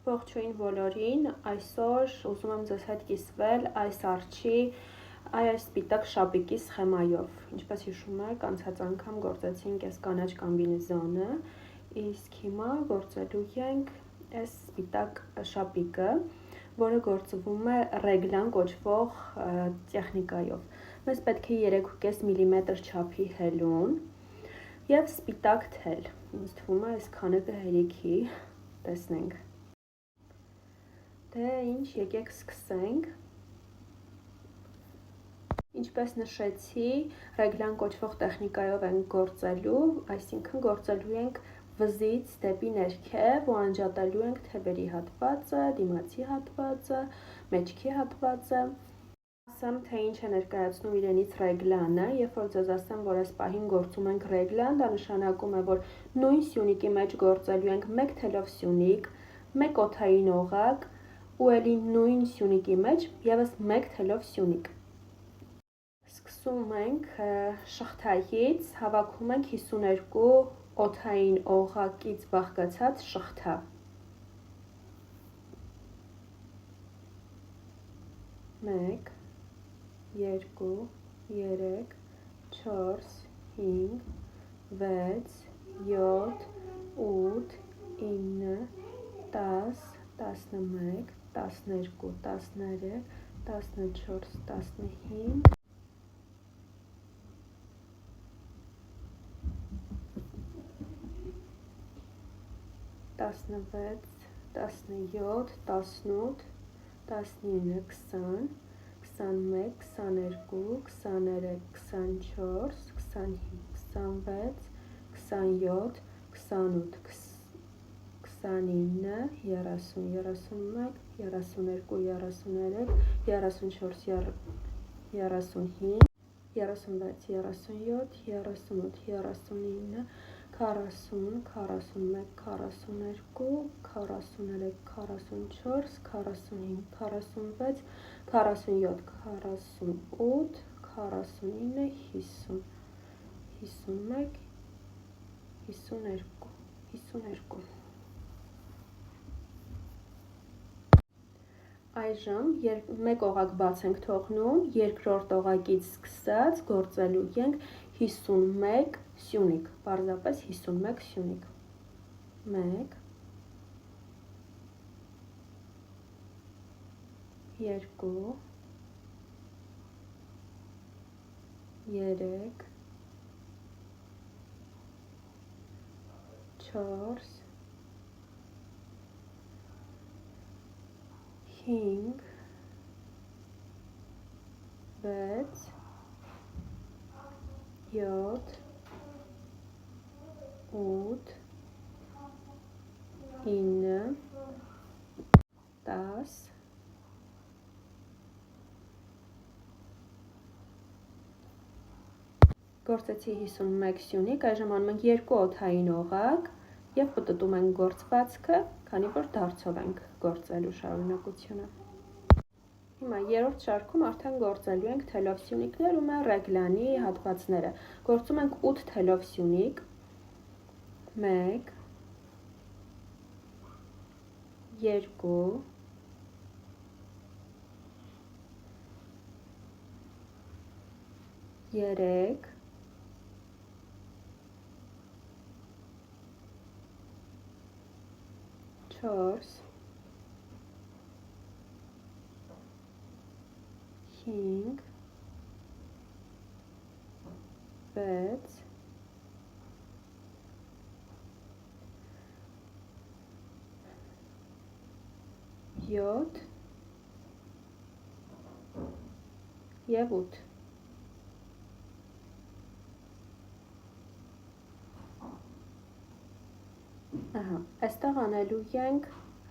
Ողջույն բոլորին, այսօր ուզում եմ ձեզ հետ կիսվել այս արջի այս սպիտակ շապիկի սխեմայով։ Ինչպես հիշում եք, անցած անգամ գործեցինք այս կանաչ կոմբինեզոնը, իսկ հիմա գործելու ենք այս սպիտակ շապիկը, որը գործվում է ռեգլան կոչվող տեխնիկայով։ Մեզ պետք է 3.5 մմ չափի հելուն և սպիտակ թել։ Ինձ թվում է այսքանը կհերիքի, տեսնենք։ Դե ինչ, եկեք սկսենք։ Ինչպես նշեցի, ռեգլան կոչվող տեխնիկայով ենք գործելու, այսինքն գործելու ենք վզից դեպի ներքև ու անջատելու ենք թևերի հատվածը, դիմացի հատվածը, մեջքի հատվածը։ Ասեմ, թե ինչ է ներկայացնում իրենից ռեգլանը, երբ որ ձեզ ասեմ, որ այս պահին գործում ենք ռեգլան, դա նշանակում է, որ նույն սյունիկի մեջ գործելու ենք մեկ թելով սյունիկ, մեկ օդային օղակ, ու էլի նույն սյունիկի մեջ եւս մեկ թելով սյունիկ։ Սկսում ենք շղթայից, հավաքում ենք 52 օդային օղակից բաղկացած շղթա։ Մեկ, երկու, երեք, 4, 5, 6, 7, 8, 9, 10, 11, 12, 13, 14, 15, 16, 17, 18, 19, 20, 21, 22, 23, 24, 25, 26, 27, 28, 29, 30, 31, 32, 33, 34, 35, 36, 37, 38, 39, 40, 41, 42, 43, 44, 45, 46, 47, 48, 49, 50, 51, 52, 52։ Այժմ մեկ օղակ բաց ենք թողնում, երկրորդ օղակից սկսած գործելու ենք 51 սյունիկ, պարզապես 51 սյունիկ։ 1, 2, 3, 4, 5, 6, 7, 8, 9, 10, գործեցի 51 սյունիկ, այժմ անում ենք 2 օդային օղակ և պտտում ենք գործվածքը, քանի որ դարձով ենք գործելու շարունակությունը։ Հիմա երրորդ շարքում արդեն գործելու ենք թելով սյունիկներ ու մեր ռեգլանի հատվածները։ Գործում ենք 8 թելով սյունիկ, 1, 2, 3, 4, 5, 6, 7 և 8։ Այստեղ անելու ենք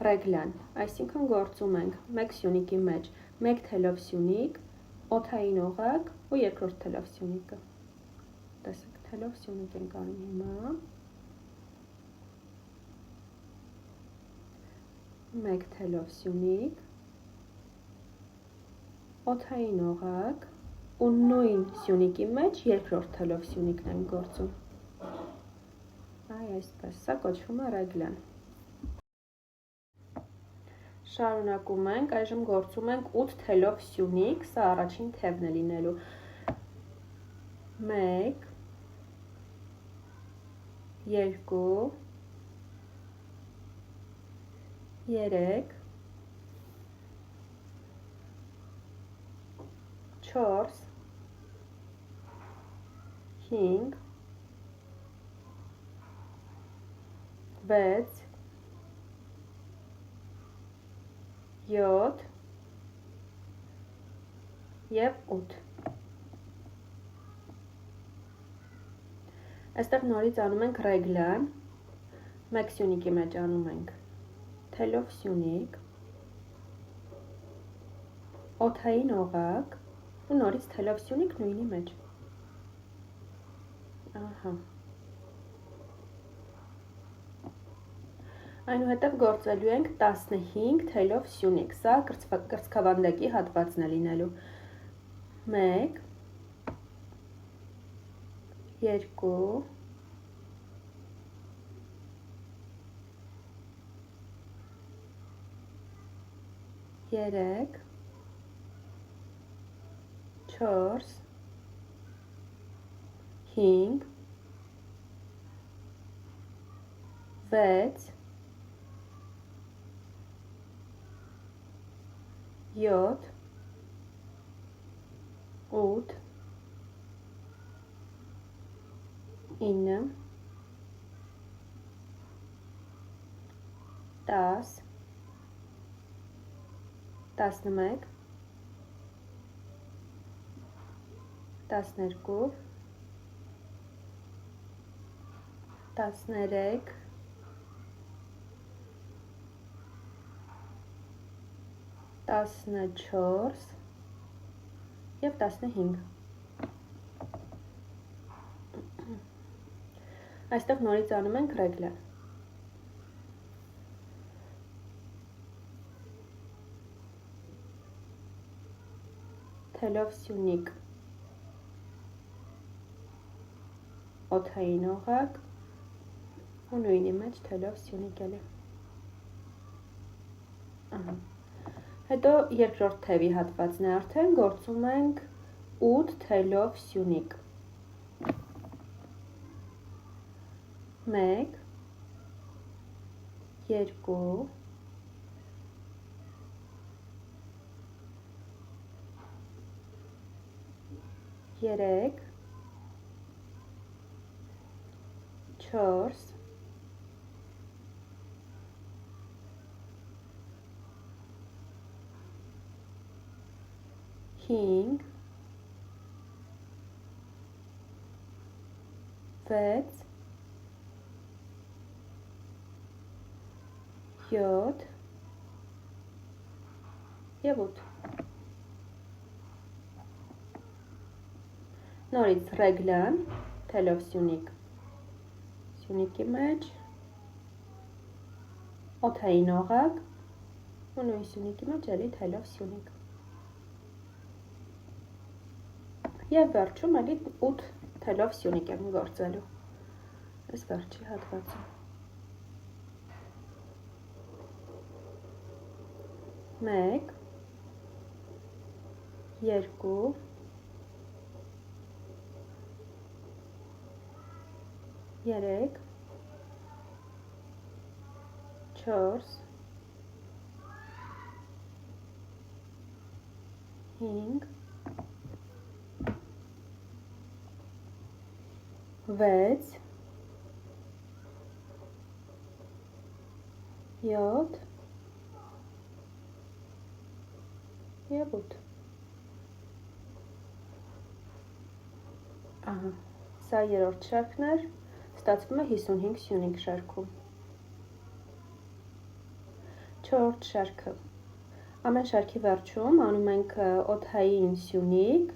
ռեգլան, այսինքն գործում ենք մեկ սյունիկի մեջ մեկ թելով սյունիկ, օդային օղակ ու երկրորդ թելով սյունիկը։ Տեսեք, թելով սյունիկ ենք անում հիմա։ Մեկ թելով սյունիկ, օդային օղակ ու նույն սյունիկի մեջ երկրորդ թելով սյունիկն ենք գործում։ Այսպես, սա կոչվում է ռեգլան։ Շարունակում ենք, այժմ գործում ենք 8 թելով սյունիկ, սա առաջին թևն է լինելու։ 1 2 3 4 5 6 7 և 8։ Այստեղ նորից անում ենք ռեգլան, մեկ սյունիկի մեջ անում ենք թելով սյունիկ, օդային օղակ ու նորից թելով սյունիկ նույնի մեջ։ Ահա։ Այնուհետև գործելու ենք 15 թելով սյունիկ, սա կրծքավանդակի հատվածն է լինելու։ 1 2 3 4 5 6 7 8 9 10 11 12 13 14 և 15։ Այստեղ նորից անում ենք ռեգլան։ Թելով սյունիկ, օդային օղակ ու նույնի մեջ թելով սյունիկ էլի։ Հետո երկրորդ թևի հատվածն է արդեն, գործում ենք 8 թելով սյունիկ։ 1 2 3 4 5 6 7 և 8։ Նորից ռեգլան, թելով սյունիկ, սյունիկի մեջ, օդային օղակ ու նույն սյունիկի մեջ էլի թելով սյունիկ։ Եվ վերջում էլի 8 թելով սյունիկ եմ գործելու, այս վերջի հատվածում։ 1 2 3 4 5 6 7 և 8։ Ահա, սա երրորդ շարքն էր, ստացվում է 55 սյունիկ շարքում։ Չորրորդ շարքը։ Ամեն շարքի վերջում անում ենք օդային սյունիկ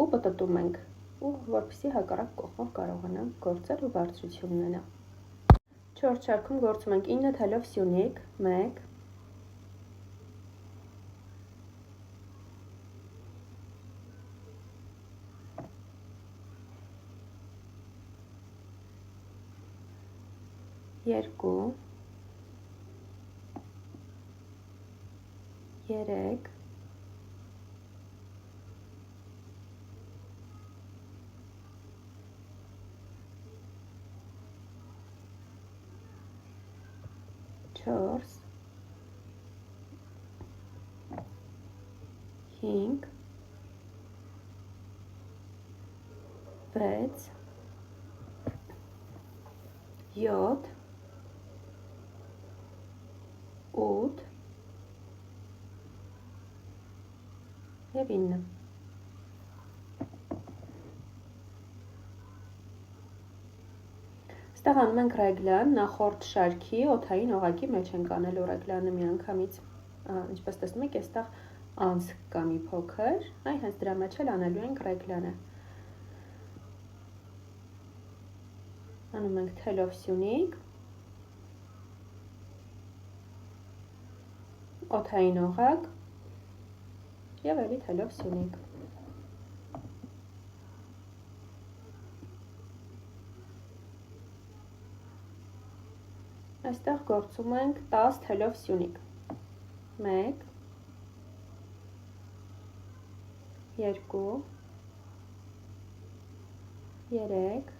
ու պտտում ենք, ու որպեսզի հակառակ կողմով կարողանանք գործել ու բարձրություն ունենալ։ Չորրորդ շարքում գործում ենք 9 թելով սյունիկ, 1 2 3 4 5 6 7 8 եւ 9 Այստեղ անում ենք ռեգլան, նախորդ շարքի օդային օղակի մեջ ենք անելու ռեգլանը միանգամից, ինչպես տեսնում եք, այստեղ անցք կա մի փոքր, այ հենց դրա մեջ էլ անելու ենք ռեգլանը։ Անում ենք թելով սյունիկ, օդային օղակ եւ էլի թելով սյունիկ։ Այստեղ գործում ենք 10 թելով սյունիկ, 1, 2, 3,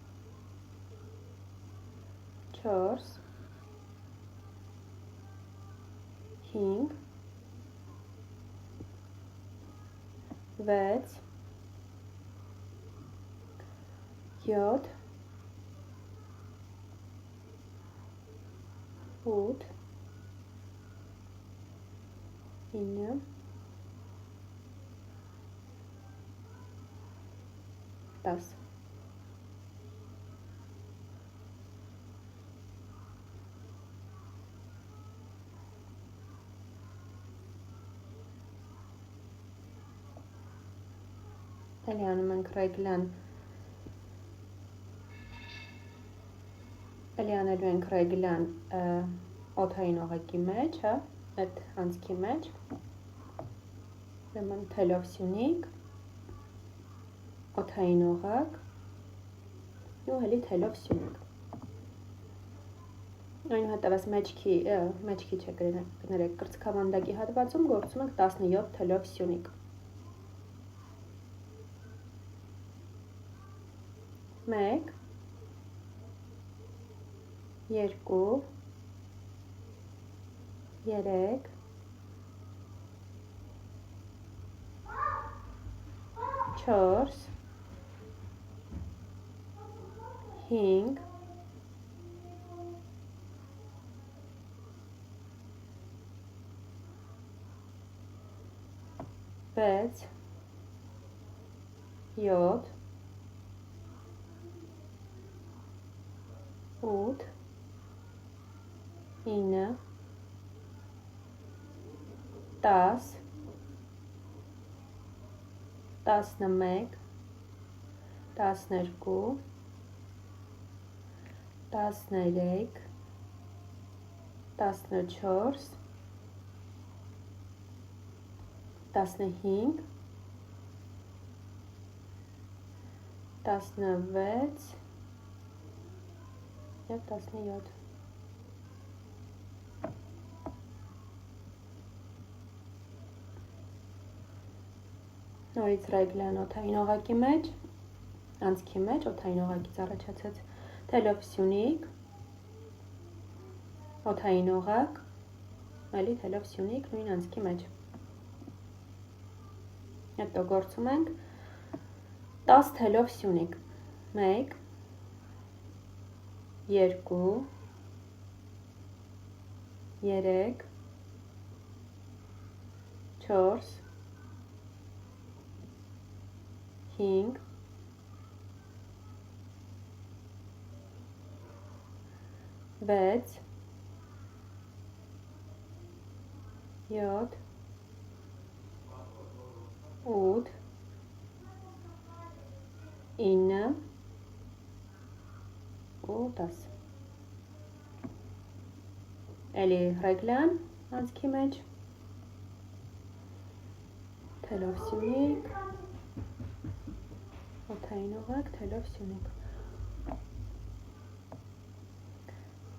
4, 5, 6, 7, 8, 9, 10 Էլի անում ենք ռեգլան, էլի անելու ենք ռեգլան օդային օղակի մեջ, այդ անցքի մեջ, ուրեմն թելով սյունիկ, օդային օղակ ու էլի թելով սյունիկ։ Այնուհետև այս մեջքի չէ կներեք, կրծքավանդակի հատվածում գործում ենք 17 թելով սյունիկ։ 1, 2, 3, 4, 5, 6, 7, 8, 9, 10, 11, 12, 13, 14, 15, 16 եւ 17 Նորից ռեգլան օդային օղակի մեջ, անցքի մեջ, օդային օղակից առաջացած թելով սյունիկ, օդային օղակ, էլի թելով սյունիկ նույն անցքի մեջ։ Հետո գործում ենք 10 թելով սյունիկ, 1, 2, 3, 4, 5, 6, 7, 8, 9 ու 10 Էլի ռեգլան անցքի մեջ, թելով սյունիկ, օդային օղակ, թելով սյունիկ։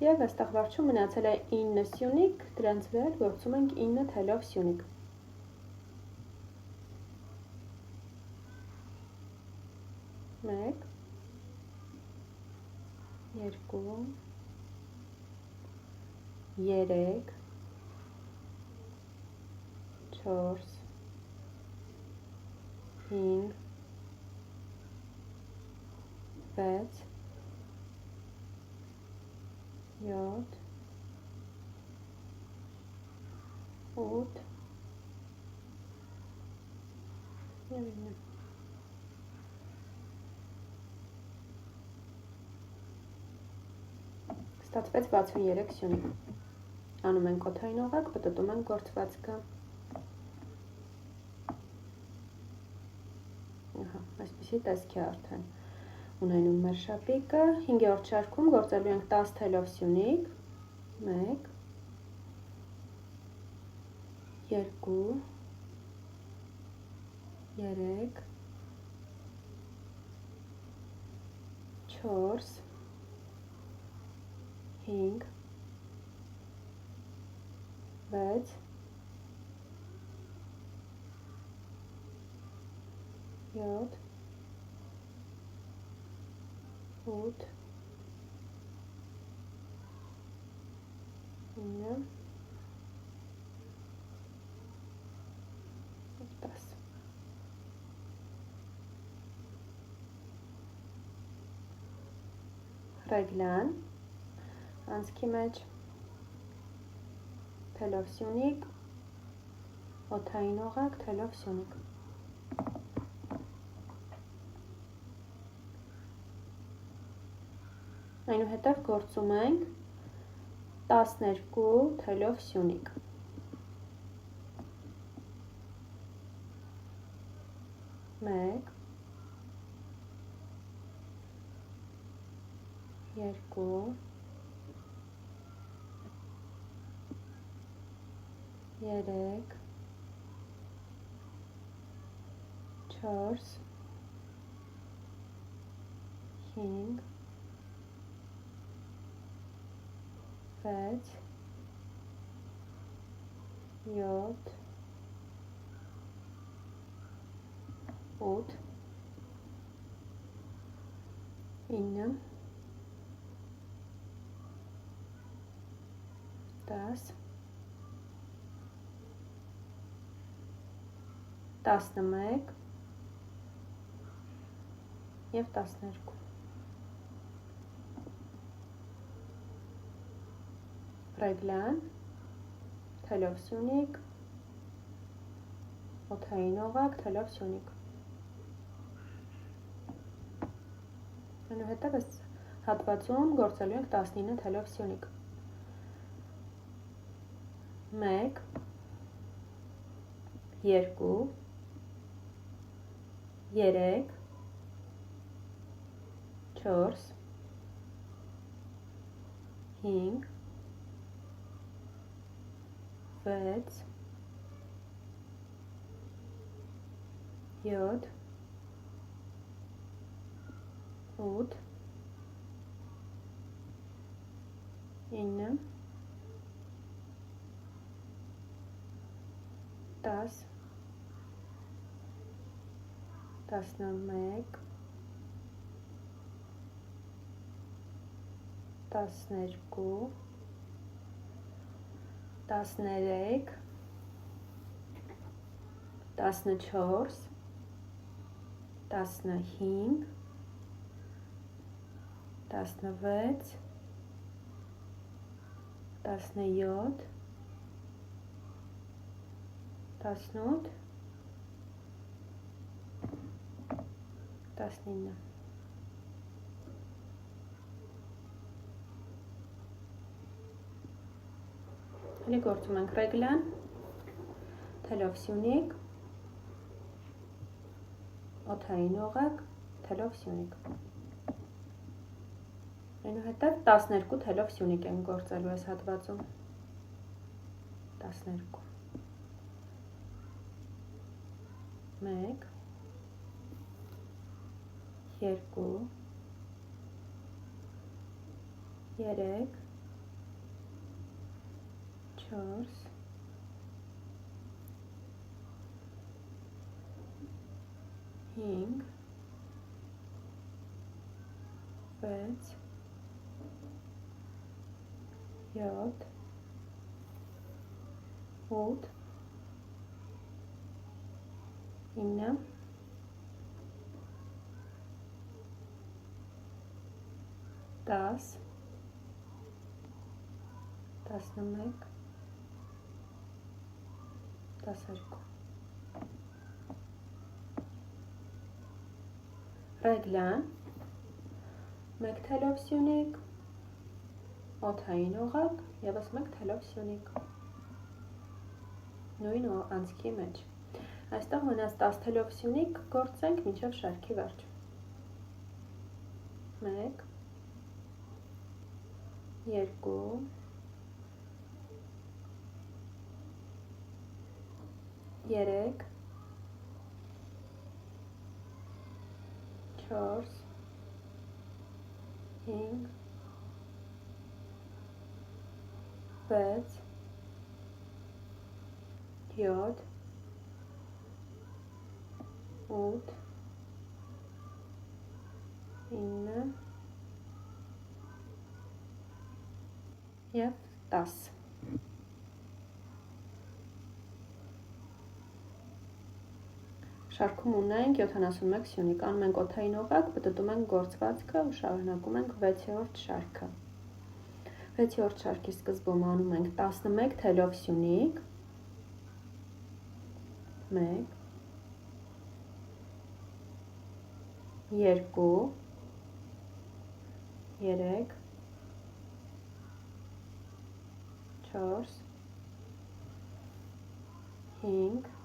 Եվ այստեղ վերջում մնացել է 9 սյունիկ, դրանց վրա գործում ենք 9 թելով սյունիկ։ 1 2 3 4 5 6 7 8 եւ 9 Ստացվեց 63 սյունիկ։ Անում ենք օդային օղակ, պտտում ենք գործվածքը։ Ահա, այսպեսի տեսք է արդեն ունենում մեր շապիկը։ 5-րդ շարքում գործելու ենք 10 թելով սյունիկ։ 1 2 3 4 5 6 7 8 9 10 Ռեգլան անցքի մեջ թելով սյունիկ, օդային օղակ, թելով սյունիկ։ Այնուհետև գործում ենք 12 թելով սյունիկ։ 1 2 3 4 5 6 7 8 9 10 11 և 12 Ռեգլան, թելով սյունիկ, օդային օղակ, թելով սյունիկ։ Այնուհետև այս հատվածում գործելու ենք 19 թելով սյունիկ։ 1 2 3 4 5 6 7 8 9 10 11 12 13 14 15 16 17 18 19 Հələ գործում ենք ռեգլան, թելով սյունիկ, օդային օղակ, թելով սյունիկ։ Այնուհետև 12 թելով սյունիկ ենք գործելու այս հատվածում։ 12 1 2 3 4 5 6 7 8 9 10 11 12 Ռեգլան 1 թելով սյունիկ, օդային օղակ, ևս 1 թելով սյունիկ, նույն անցքի մեջ։ Այստեղ մնաց 10 թելով սյունիկ, գործենք մինչև շարքի վերջ։ 1 2 3 4 5 6 7 8 9 և 10 Շարքում ունենք 71 սյունիկ, անում ենք օդային օղակ, պտտում ենք գործվածքը ու շարունակում ենք 6-րդ շարքը։ 6-րդ շարքի սկզբում անում ենք 11 թելով սյունիկ, 1 2 3 4 5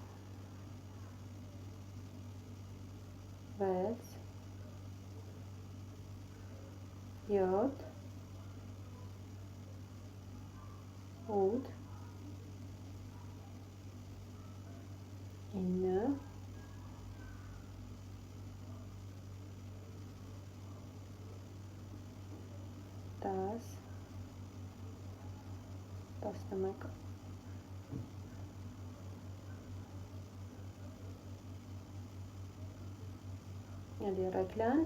6 7 8 9 10 11 Էլի ռեգլան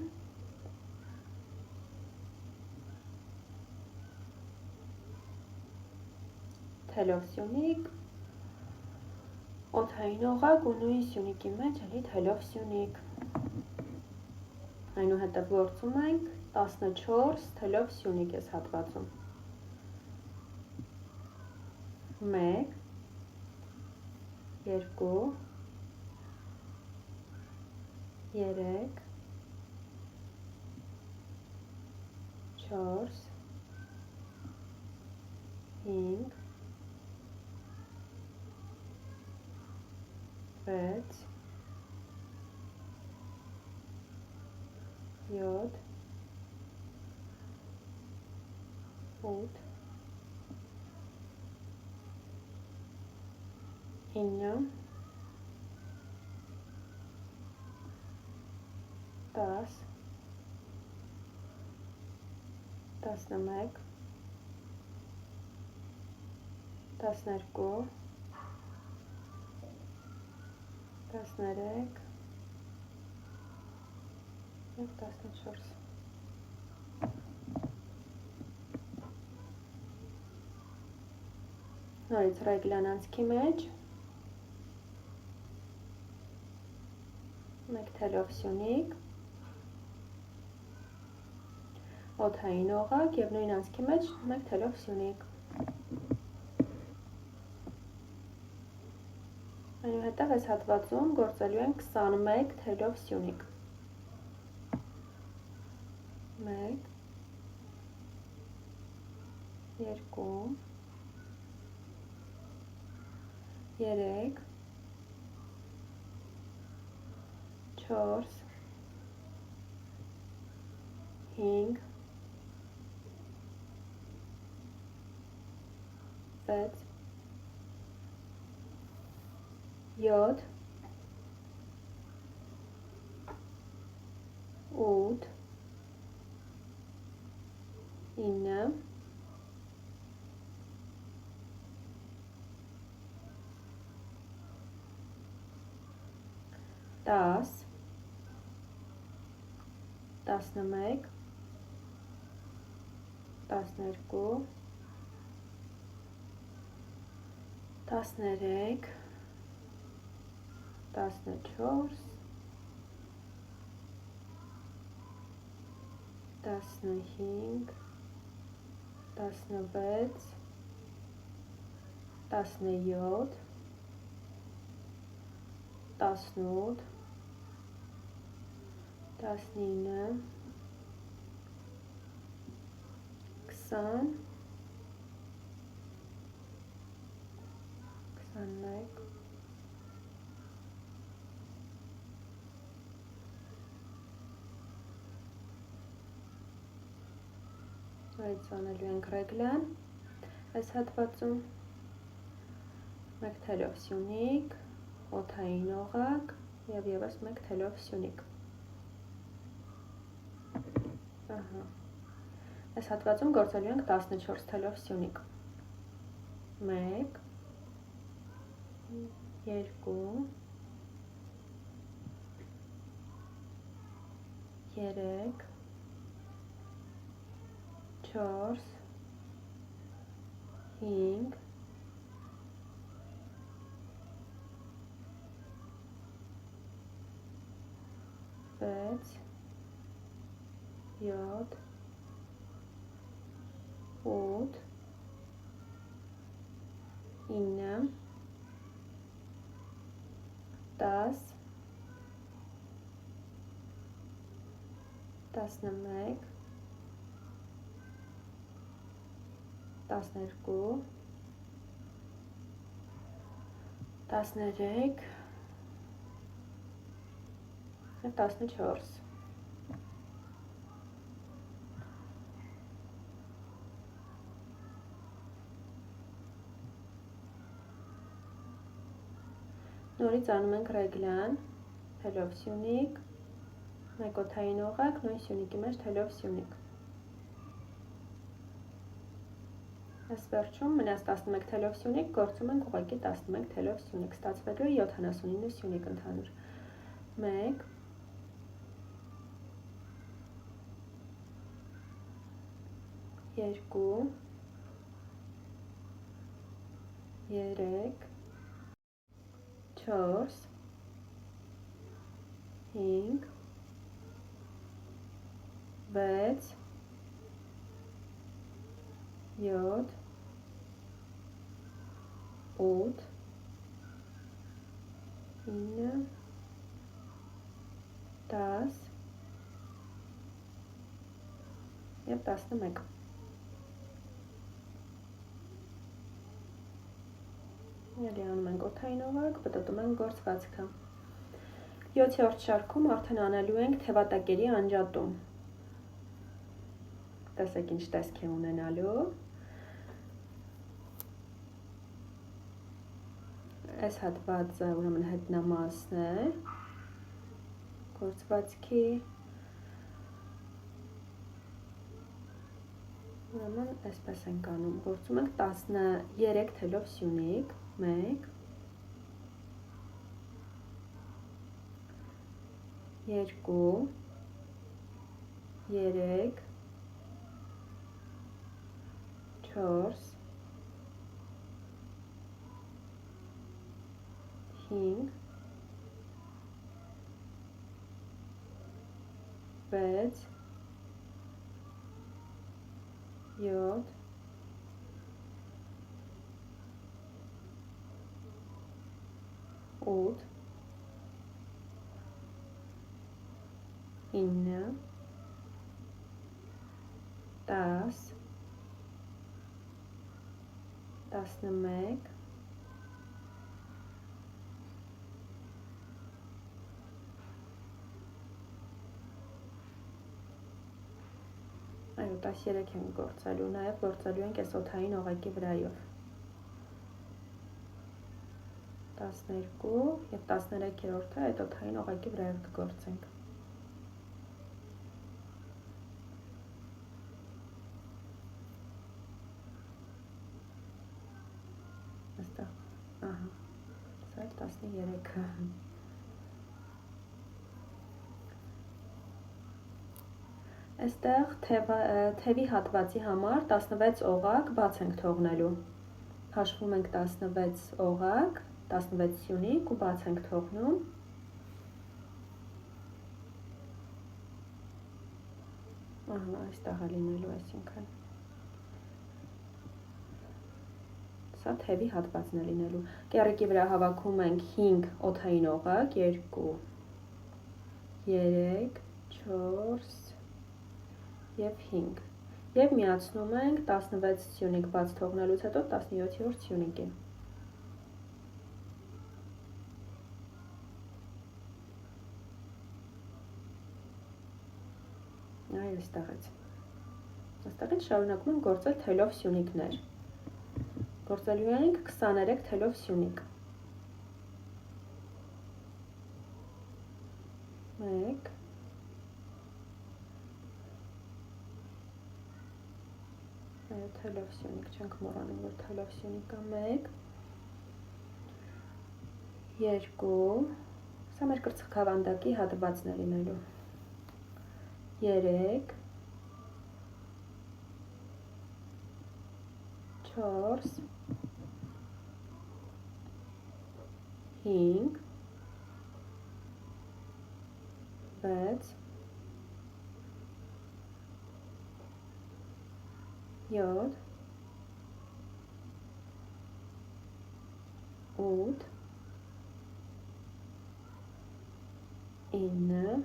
թելով սյունիկ, օդային օղակ ու նույն սյունիկի մեջ էլի թելով սյունիկ, այնուհետև գործում ենք 14 թելով սյունիկ ես հատվածում, 1 2 3 4 5 6 7 8 9 10 11 12 13 և 14 Նորից ռեգլան անցքի մեջ 1 թելով սյունիկ, օդային օղակ և նույն անցքի մեջ 1 թելով սյունիկ, այնուհետև այս հատվածում գործելու ենք 21 թելով սյունիկ, 1 2 3 4 5 6 7 8 9 10 11 12 13 14 15 16 17 18 19 20 21 Այդ անելու ենք ռեգլան, այս հատվածում, մեկ թելով սյունիկ, օդային օղակ և ևս մեկ թելով սյունիկ։ Այս հատվածում գործելու ենք 14 թելով սյունիկ։ 1, 2, 3, 4, 5, 6, 7, 8, 9, 10, 11, 12, 13 և 14 Նորից անում ենք ռեգլան, թելով սյունիկ, մեկ օդային օղակ, նույն սյունիկի մեջ թելով սյունիկ։ Այս վերջում մնաց 11 թելով սյունիկ, գործում ենք ուղղակի 11 թելով սյունիկ, ստացվելու է 79 սյունիկ ընդհանուր։ 1, 2, 3, 4, 5, 6, 7, 8, 9, 10 և 11 Էլի անում ենք օդային օղակ, պտտում ենք գործվածքը։ 7-րդ շարքում արդեն անելու ենք թևատակերի անջատում։ Տեսեք ինչ տեսք է ունենալու։ Այս հատվածը ուրեմն հետնամասն է գործվածքի։ Ուրեմն այսպես ենք անում, գործում ենք 13 թելով սյունիկ, 1, 2, 3, 4, 5, 6, 7, 8, 9, 10, 11, 13 ենք գործելու, նաև գործելու ենք այս օդային օղակի վրայով։ 12 և 13-րդը այդ օդային օղակի վրայով կգործենք։ Այստեղ, սա 13-ը։ Այստեղ թևի հատվածի համար 16 օղակ բաց ենք թողնելու։ Հաշվում ենք 16 օղակ, 16 սյունիկ ու բաց ենք թողնում։ Ահա, այստեղ է լինելու, այսինքն։ Սա թևի հատվածն է լինելու։ Կեռիկի վրա հավաքում ենք 5 օդային օղակ, 2, 3, 4 և 5 և միացնում ենք 16 սյունիկ բաց թողնելուց հետո 17-րդ սյունիկին։ Այ այստեղից շարունակում ենք գործել թելով սյունիկներ։ Գործելու ենք 23 թելով սյունիկ։ 1 թելով սյունիկ, չենք մոռանում, որ թելով սյունիկ կա 1 2, սա մեր կրծքավանդակի հատվածն է լինելու, 3 4 5 6 7 8 9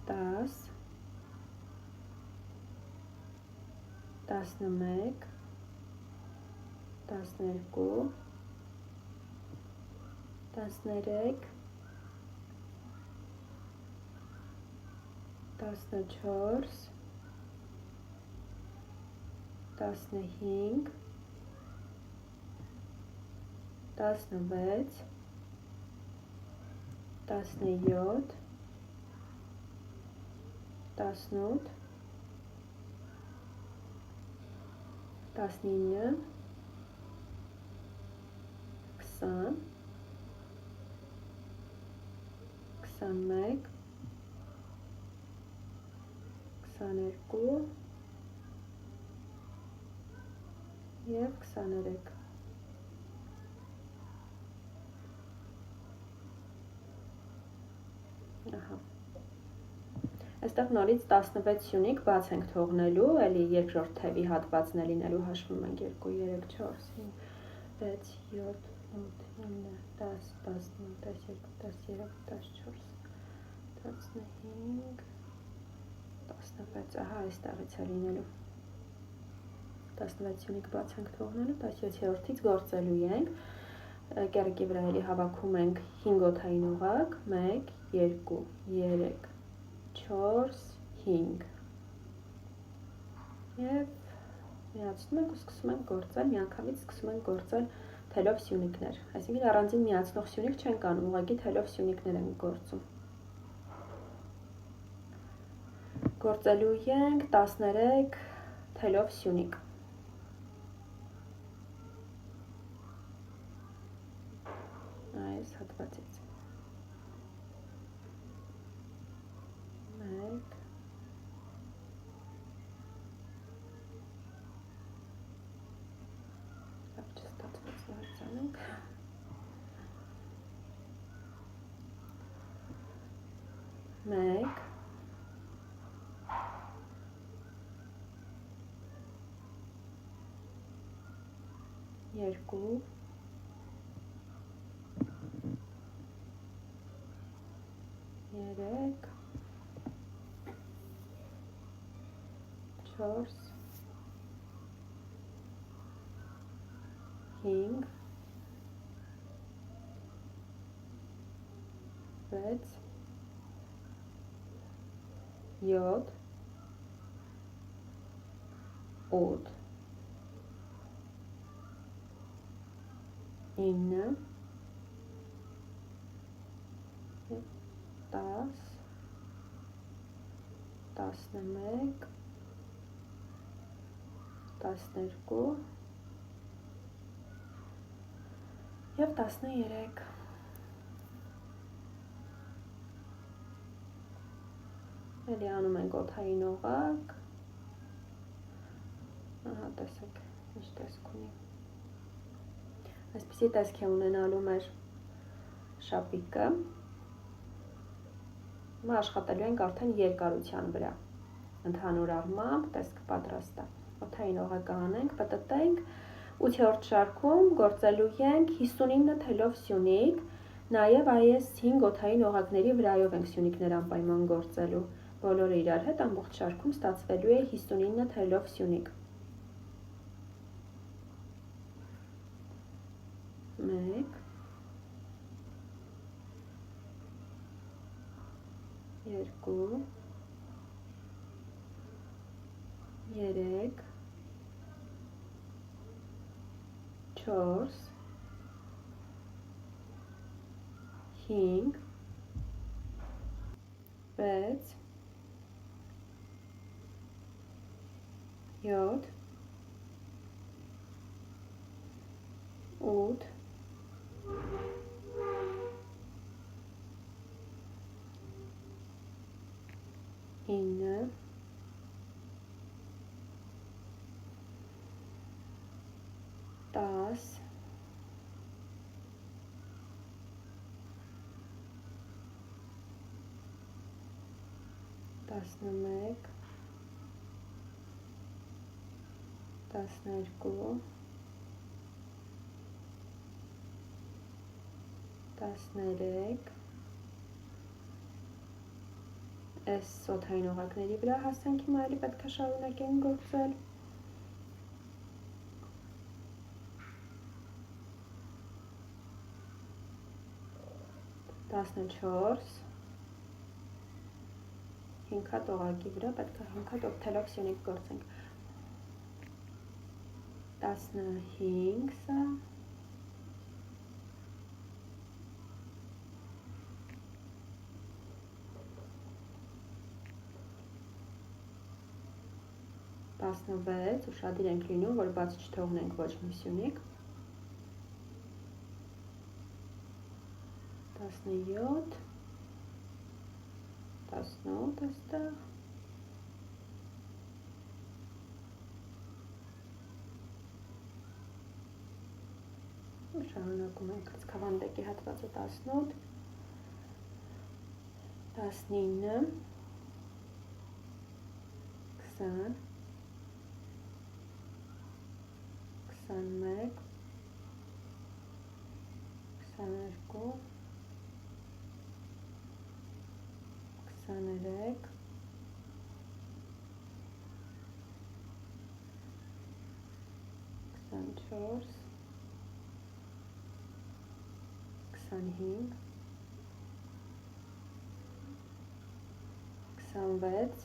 10 11 12 13 14 15 16 17 18 19 20 21 22 և 23 Ահա Այստեղ նորից 16 սյունիկ բաց ենք թողնելու, էլի երկրորդ թևի հատվածն է լինելու, հաշվում ենք 2, 3, 4, 5, 6, 7, 8, 9, 10, 11, 12, 13, 14, 15, 16, ահա այստեղից է լինելու, 16 սյունիկ բաց ենք թողնելու, 17-ից գործելու ենք, կեռիկի վրա էլի հավաքում ենք 5 օդային օղակ, 1, 2, 3, 4, 5 և միացնում ենք ու սկսում ենք գործել, միանգամից սկսում ենք գործել թելով սյունիկներ, այսինքն առանձին միացնող սյունիկ չենք անում, ուղղակի թելով սյունիկներ ենք գործում։ Գործելու ենք 13 թելով սյունիկ։ Այս հատվածից 1 չստացվեց վարձանենք 1 2 3 4 5 6 7 8 9 10 11 12 և 13 Էլի անում ենք օդային օղակ, ահա տեսեք, ինչ տեսք ունի, այսպիսի տեսք է ունենալու մեր շապիկը, հիմա աշխատելու ենք արդեն երկարության վրա, ընդհանուր առմամբ տեսքը պատրաստ է, օդային օղակը անենք, պտտենք, 8-րդ շարքում գործելու ենք 59 թելով սյունիկ, նաև այս 5 օդային օղակների վրայով ենք սյունիկներ անպայման գործելու, բոլորը իրար հետ ամբողջ շարքում ստացվելու է 59 թելով սյունիկ, 1, 2, 3, 4, 5, 6, 7, 8, 9, 10, 11, 12, 13, այս օդային օղակների վրա հասանք, հիմա էլի պետք է շարունակենք գործել, 14, 5 հատ օղակի վրա պետք է 5 հատ թելով սյունիկ գործենք, 15-ը, 16, ուշադիր ենք լինում, որ բաց չթողնենք ոչ մի սյունիկ, 17, 18 այստեղ, շարունակում ենք հացքավանդակի հատվածը 18, 19, 20, 21, 22, 23, 24, 25, 26,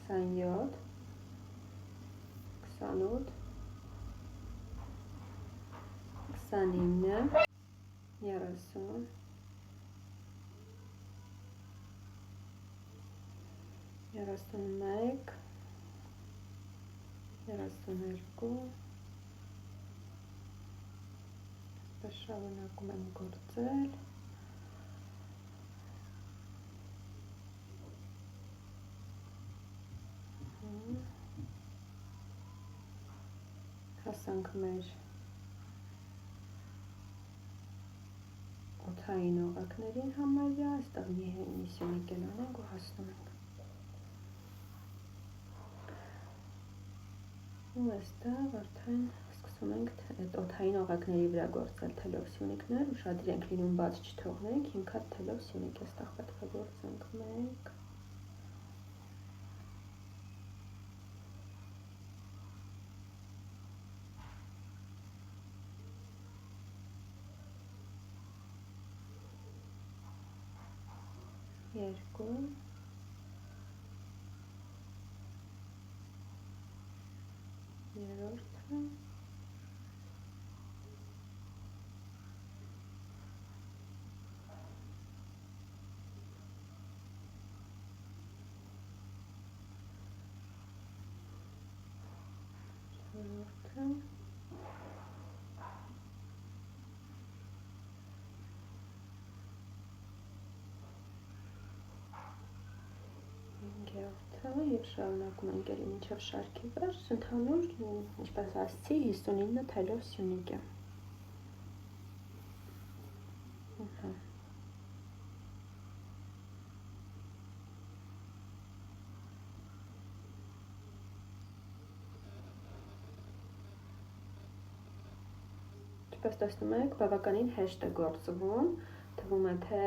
27, 28, 29, 30, 31, 32, շարունակում եմ գործել, հասանք մեր օդային օղակներին համարյա, այստեղ մի սյունիկ են անենք ու հասնում ենք։ Ու այստեղ արդեն սկսում ենք այդ օդային օղակների վրա գործել թելով սյունիկներ, ուշադիր ենք լինում բաց չթողնենք, 5 հատ թելով սյունիկ այստեղ պետք է գործենք, 1, 2, 3, 5, Ահա եւ շարունակում ենք ելի մինչև շարքի վերջ, ընդհանուր, ինչպես ասացի, 59 թելով սյունիկ է։ Ահա։ Ինչպես տեսնում եք, բավականին հեշտ է գործվում, թվում է, թե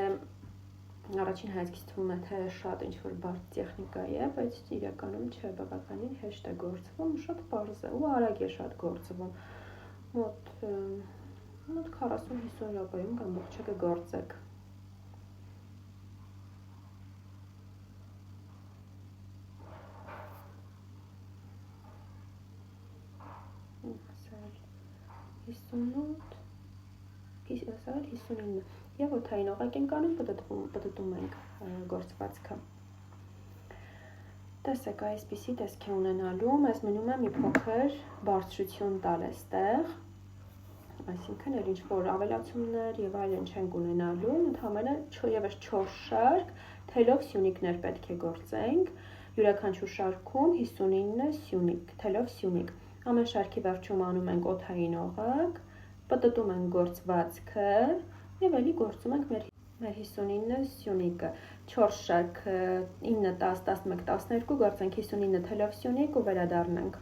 առաջին հայացքից թվում է, թե շատ ինչ-որ բարդ տեխնիկա է, բայց իրականում չէ, բավականին հեշտ է գործվում, շատ պարզ է ու արագ է շատ գործվում, մոտ 40-50 րոպեում ամբողջը կգործեք։ Ասալ 59 եւ օդային օղակ ենք անում, պտտում ենք գործվածքը։ Տեսեք, այսպիսի տեսք է ունենալու, մեզ մնում է մի փոքր բարձրություն տալ այստեղ, այսինքն էլ ինչ-որ ավելացումներ եւ այլն չենք ունենալու, ընդհանրապես եւս 4 շարք թելով սյունիկներ պետք է գործենք, յուրաքանչյուր շարքում 59 սյունիկ, թելով սյունիկ։ Ամեն շարքի վերջում անում ենք օդային օղակ, պտտում ենք գործվածքը եւ ելի գործում ենք մեր 59 սյունիկը։ 4 շարք 9, 10, 11, 12 գործենք 59 թելով սյունիկ ու վերադառնանք։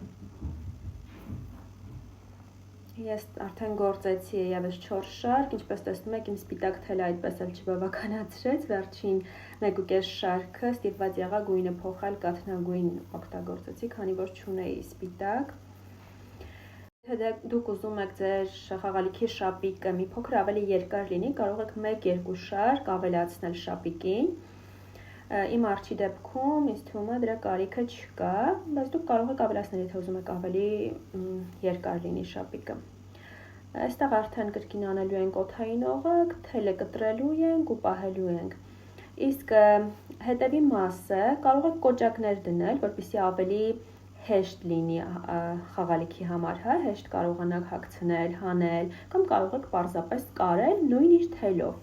Ես արդեն գործեցի եւս 4 շարք, ինչպես տեսնում եք, իմ սպիտակ թելը այդպես էլ չբավականացրեց, վերջին 1.5 շարքը ստիպված եղա գույնը փոխել, կաթնագույն օգտագործեցի, քանի որ չունեի սպիտակ։ Եթե դուք ուզում եք ձեր խաղալիքի շապիկը մի փոքր ավելի երկար լինի, կարող եք 1-2 շարք ավելացնել շապիկին։ Իմ արջի դեպքում ինձ թվում է դրա կարիքը չկա, բայց դուք կարող եք ավելացնել, եթե ուզում եք ավելի երկար լինի շապիկը։ Այստեղ արդեն կրկին անելու ենք օդային օղակ, թելը կտրելու ենք ու պահելու ենք։ Իսկ հետևի մասը կարող եք կոճակներ դնել, որպեսզի ավելի հեշտ լինի խաղալիքի համար, հա, հեշտ կարողանաք հագցնել, հանել, կամ կարող եք պարզապես կարել նույն իր թելով։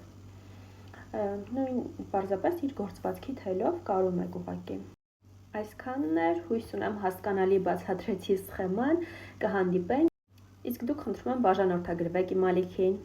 Նույն պարզապես իր գործվածքի թելով կարում եք ուղղակի։ Այսքանն էր, հույս ունեմ հասկանալի բացատրեցի սխեման, կհանդիպենք, իսկ դուք խնդրում եմ բաժանորդագրվեք իմ ալիքին։